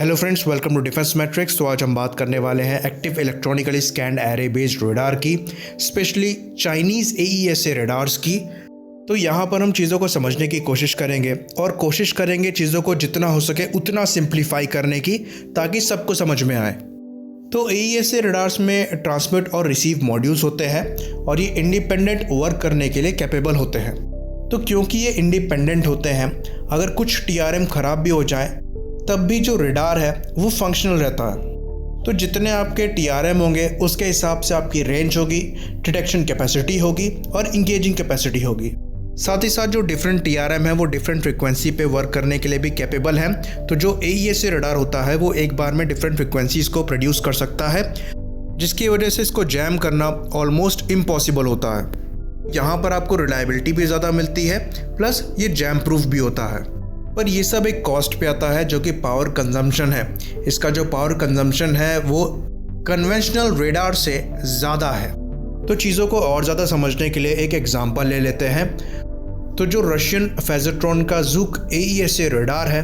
Hello friends, welcome to defence matrix. तो आज हम बात करने वाले हैं active electronically scanned array based radar की, स्पेशली चाइनीज़ AESA रेडार्स की। तो यहाँ पर हम चीज़ों को समझने की कोशिश करेंगे और कोशिश करेंगे चीज़ों को जितना हो सके उतना सिंप्लीफाई करने की, ताकि सबको समझ में आए। तो AESA रेडार्स में ट्रांसमिट और रिसीव मॉड्यूल्स होते हैं और ये इंडिपेंडेंट वर्क करने के लिए कैपेबल होते हैं। तो क्योंकि ये इंडिपेंडेंट होते हैं, अगर कुछ TRM ख़राब भी हो जाए तब भी जो रेडार है वो फंक्शनल रहता है। तो जितने आपके TRM होंगे उसके हिसाब से आपकी रेंज होगी, डिटेक्शन कैपेसिटी होगी और इंगेजिंग कैपेसिटी होगी। साथ ही साथ जो डिफरेंट TRM है वो डिफरेंट फ्रिक्वेंसी पे वर्क करने के लिए भी कैपेबल हैं। तो जो AESA रेडार होता है वो एक बार में डिफरेंट फ्रिक्वेंसीज को प्रोड्यूस कर सकता है, जिसकी वजह से इसको जैम करना ऑलमोस्ट इम्पॉसिबल होता है। यहाँ पर आपको रिलायबिलिटी भी ज़्यादा मिलती है, प्लस ये जैम प्रूफ भी होता है। पर ये सब एक कॉस्ट पे आता है, जो कि पावर कंजम्पशन है। इसका जो पावर कंजम्पशन है वो कन्वेंशनल रेडार से ज़्यादा है। तो चीज़ों को और ज़्यादा समझने के लिए एक एग्जांपल ले लेते हैं। तो जो रशियन फेजरट्रॉन का ज़ुक AESA रेडार है,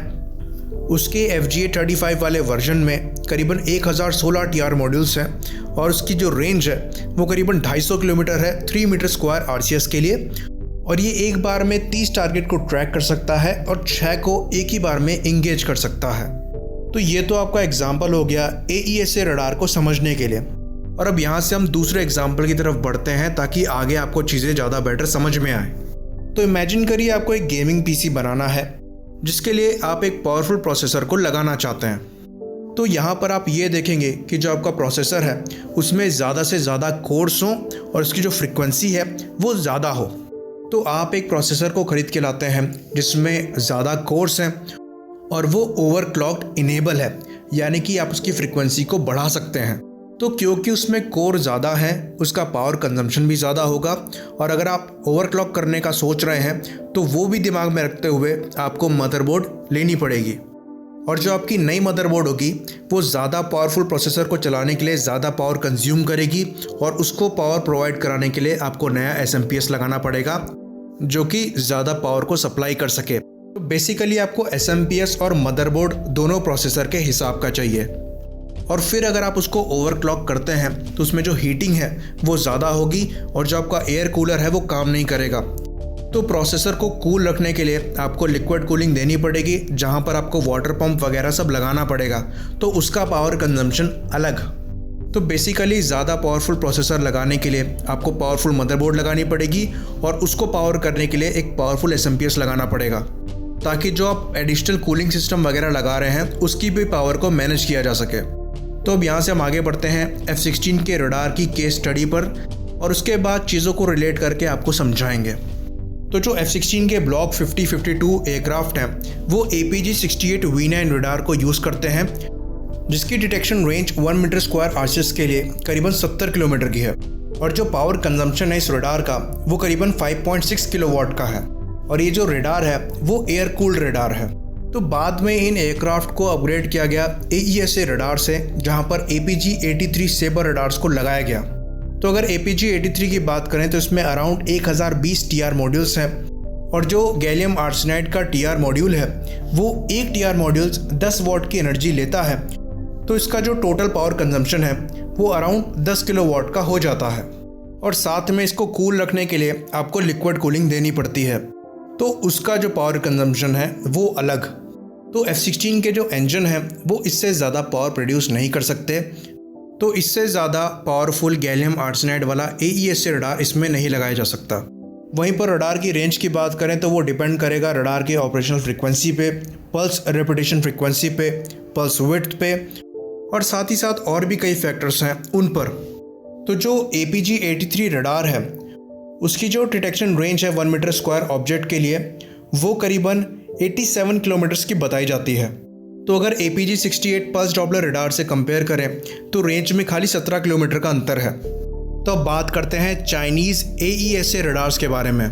उसके FGA-35 वाले वर्जन में करीबन 1016 TR मॉड्यूल्स हैं और उसकी जो रेंज है वो करीबन 250 किलोमीटर है 3 मीटर स्क्वायर RCS के लिए। और ये एक बार में 30 टारगेट को ट्रैक कर सकता है और 6 को एक ही बार में इंगेज कर सकता है। तो ये तो आपका एग्जाम्पल हो गया AESA रडार को समझने के लिए। और अब यहाँ से हम दूसरे एग्जाम्पल की तरफ बढ़ते हैं, ताकि आगे आपको चीज़ें ज़्यादा बेटर समझ में आए। तो इमेजिन करिए आपको एक गेमिंग PC बनाना है, जिसके लिए आप एक पावरफुल प्रोसेसर को लगाना चाहते हैं। तो यहाँ पर आप ये देखेंगे कि जो आपका प्रोसेसर है उसमें ज़्यादा से ज़्यादा कोर्स हों और उसकी जो फ्रिक्वेंसी है वो ज़्यादा हो। तो आप एक प्रोसेसर को ख़रीद के लाते हैं जिसमें ज़्यादा कोर्स हैं और वो ओवरक्लॉक्ड इनेबल है, यानी कि आप उसकी फ्रिक्वेंसी को बढ़ा सकते हैं। तो क्योंकि उसमें कोर ज़्यादा है, उसका पावर कंजम्पशन भी ज़्यादा होगा। और अगर आप ओवरक्लॉक करने का सोच रहे हैं तो वो भी दिमाग में रखते हुए आपको मदरबोर्ड लेनी पड़ेगी। और जो आपकी नई मदरबोर्ड होगी वो ज़्यादा पावरफुल प्रोसेसर को चलाने के लिए ज़्यादा पावर कंज्यूम करेगी, और उसको पावर प्रोवाइड कराने के लिए आपको नया SMPS लगाना पड़ेगा, जो कि ज़्यादा पावर को सप्लाई कर सके। तो बेसिकली आपको SMPS और मदरबोर्ड दोनों प्रोसेसर के हिसाब का चाहिए। और फिर अगर आप उसको ओवरक्लॉक करते हैं तो उसमें जो हीटिंग है वो ज़्यादा होगी और जो आपका एयर कूलर है वो काम नहीं करेगा। तो प्रोसेसर को कूल रखने के लिए आपको लिक्विड कूलिंग देनी पड़ेगी, जहाँ पर आपको वाटर पंप वगैरह सब लगाना पड़ेगा। तो उसका पावर कंजम्पशन अलग। तो बेसिकली ज़्यादा पावरफुल प्रोसेसर लगाने के लिए आपको पावरफुल मदरबोर्ड लगानी पड़ेगी और उसको पावर करने के लिए एक पावरफुल SMPS लगाना पड़ेगा, ताकि जो आप एडिशनल कूलिंग सिस्टम वगैरह लगा रहे हैं उसकी भी पावर को मैनेज किया जा सके। तो अब यहाँ से हम आगे बढ़ते हैं F-16 के रडार की केस स्टडी पर, और उसके बाद चीज़ों को रिलेट करके आपको समझाएंगे। तो जो F-16 के ब्लॉक 50-52 एयरक्राफ्ट हैं वो APG-68 V9 रडार को यूज़ करते हैं, जिसकी detection range 1 metre square RCS के लिए करीबन 70 किलोमीटर की है। और जो पावर कंजम्पशन है इस रडार का वो करीबन 5.6 किलोवाट का है। और ये जो रडार है वो एयर कूल्ड रडार है। तो बाद में इन एयरक्राफ्ट को अपग्रेड किया गया AESA रडार से, जहाँ पर APG-83 सेबर रडार्स को लगाया गया। तो अगर APG-83 की बात करें तो इसमें अराउंड 1020 TR मॉड्यूल्स हैं, और जो गैलियम आर्सेनाइड का TR मॉड्यूल है वो एक TR मॉड्यूल्स 10 वॉट की एनर्जी लेता है। तो इसका जो टोटल पावर कंजम्पशन है वो अराउंड 10 किलोवाट का हो जाता है। और साथ में इसको कूल रखने के लिए आपको लिक्विड कूलिंग देनी पड़ती है, तो उसका जो पावर कंजम्पशन है वो अलग। तो F-16 के जो इंजन है वो इससे ज़्यादा पावर प्रोड्यूस नहीं कर सकते। तो इससे ज़्यादा पावरफुल गैलियम आर्सेनाइड वाला AESA रडार इसमें नहीं लगाया जा सकता। वहीं पर रडार की रेंज की बात करें तो वो डिपेंड करेगा रडार के ऑपरेशनल फ्रिक्वेंसी पे, पल्स रेपिटेशन फ्रिक्वेंसी पे, पल्स विड्थ पे, और साथ ही साथ और भी कई फैक्टर्स हैं उन पर। तो जो APG-83 रडार है उसकी जो डिटेक्शन रेंज है 1 मीटर स्क्वायर ऑब्जेक्ट के लिए वो करीबन 87 किलोमीटर्स की बताई जाती है। तो अगर APG-68 पल्स डॉपलर रडार से कंपेयर करें तो रेंज में खाली 17 किलोमीटर का अंतर है। तो अब बात करते हैं चाइनीज़ AESA रडार्स के बारे में।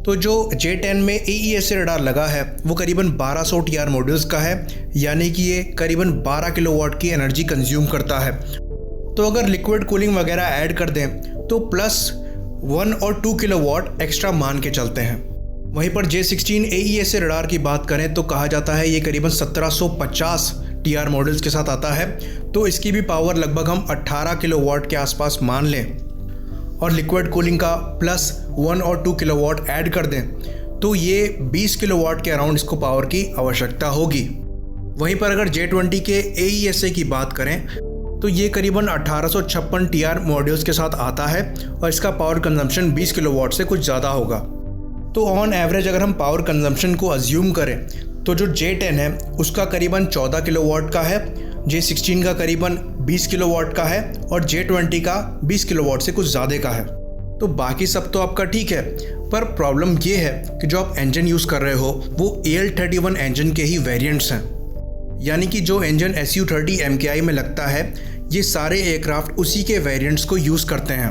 तो जो J10 में AESA रडार लगा है वो करीबन 1200 TR मॉड्यूल्स का है, यानी कि ये करीबन 12 किलोवाट की एनर्जी कंज्यूम करता है। तो अगर लिक्विड कूलिंग वगैरह ऐड कर दें तो प्लस 1 और 2 किलोवाट एक्स्ट्रा मान के चलते हैं। वहीं पर J16 AESA रडार की बात करें तो कहा जाता है ये करीबन 1750 TR मॉड्यूल्स के साथ आता है, तो इसकी भी पावर लगभग हम 18 किलोवाट के आसपास मान लें और लिक्विड कूलिंग का प्लस 1 और 2 किलोवाट ऐड कर दें तो ये 20 किलोवाट के अराउंड इसको पावर की आवश्यकता होगी। वहीं पर अगर J20 के AESA की बात करें तो ये करीबन 1856 TR मॉड्यूल्स के साथ आता है और इसका पावर कंजम्पशन 20 किलोवाट से कुछ ज़्यादा होगा। तो ऑन एवरेज अगर हम पावर कंजम्पशन को अज्यूम करें तो जो J10 है उसका करीबन 14 किलोवाट का है, J16 का करीबन 20 किलोवाट का है और J20 का 20 किलोवाट से कुछ ज़्यादा का है। तो बाकी सब तो आपका ठीक है, पर प्रॉब्लम ये है कि जो आप इंजन यूज़ कर रहे हो वो AL31 इंजन के ही वेरिएंट्स हैं, यानी कि जो इंजन SU30 MKI में लगता है ये सारे एयरक्राफ्ट उसी के वेरिएंट्स को यूज़ करते हैं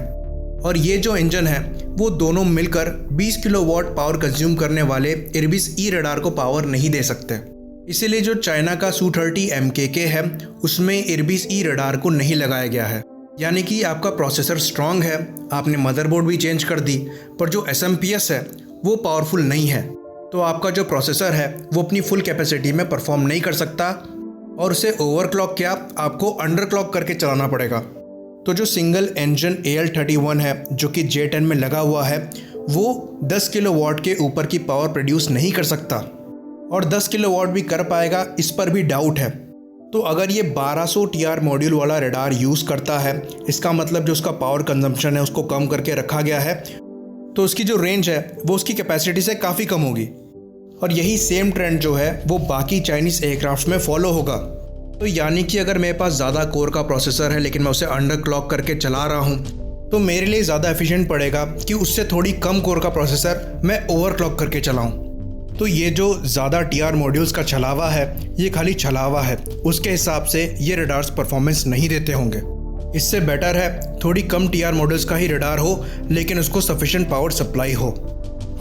और ये जो इंजन है वो दोनों मिलकर 20 किलोवाट पावर कंज्यूम करने वाले इरबिस ई रडार को पावर नहीं दे सकते। इसीलिए जो चाइना का Su-30 MKK है उसमें इरबिस ई रडार को नहीं लगाया गया है, यानी कि आपका प्रोसेसर स्ट्रॉन्ग है, आपने मदरबोर्ड भी चेंज कर दी, पर जो SMPS है वो पावरफुल नहीं है, तो आपका जो प्रोसेसर है वो अपनी फुल कैपेसिटी में परफॉर्म नहीं कर सकता और उसे ओवरक्लॉक क्या आपको अंडरक्लॉक करके चलाना पड़ेगा। तो जो सिंगल इंजन AL31 है जो कि J10 में लगा हुआ है वो 10 किलोवाट के ऊपर की पावर प्रोड्यूस नहीं कर सकता और 10 किलोवाट भी कर पाएगा इस पर भी डाउट है। तो अगर ये 1200 TR मॉड्यूल वाला रडार यूज़ करता है, इसका मतलब जो उसका पावर कंजम्पशन है उसको कम करके रखा गया है, तो उसकी जो रेंज है वो उसकी कैपेसिटी से काफ़ी कम होगी और यही सेम ट्रेंड जो है वो बाकी चाइनीज़ एयरक्राफ्ट में फॉलो होगा। तो यानी कि अगर मेरे पास ज़्यादा कोर का प्रोसेसर है लेकिन मैं उसे अंडर क्लॉक करके चला रहा हूँ तो मेरे लिए ज़्यादा एफिशिएंट पड़ेगा कि उससे थोड़ी कम कोर का प्रोसेसर मैं ओवर क्लॉक करके चलाऊँ। तो ये जो ज़्यादा TR मॉड्यूल्स का छलावा है ये खाली छलावा है, उसके हिसाब से ये रडार्स परफॉर्मेंस नहीं देते होंगे। इससे बेटर है थोड़ी कम TR मॉड्यूल्स का ही रडार हो लेकिन उसको सफिशिएंट पावर सप्लाई हो।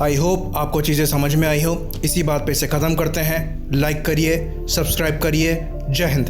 आई होप आपको चीज़ें समझ में आई हो। इसी बात पे इसे ख़त्म करते हैं। लाइक करिए, सब्सक्राइब करिए। जय हिंद।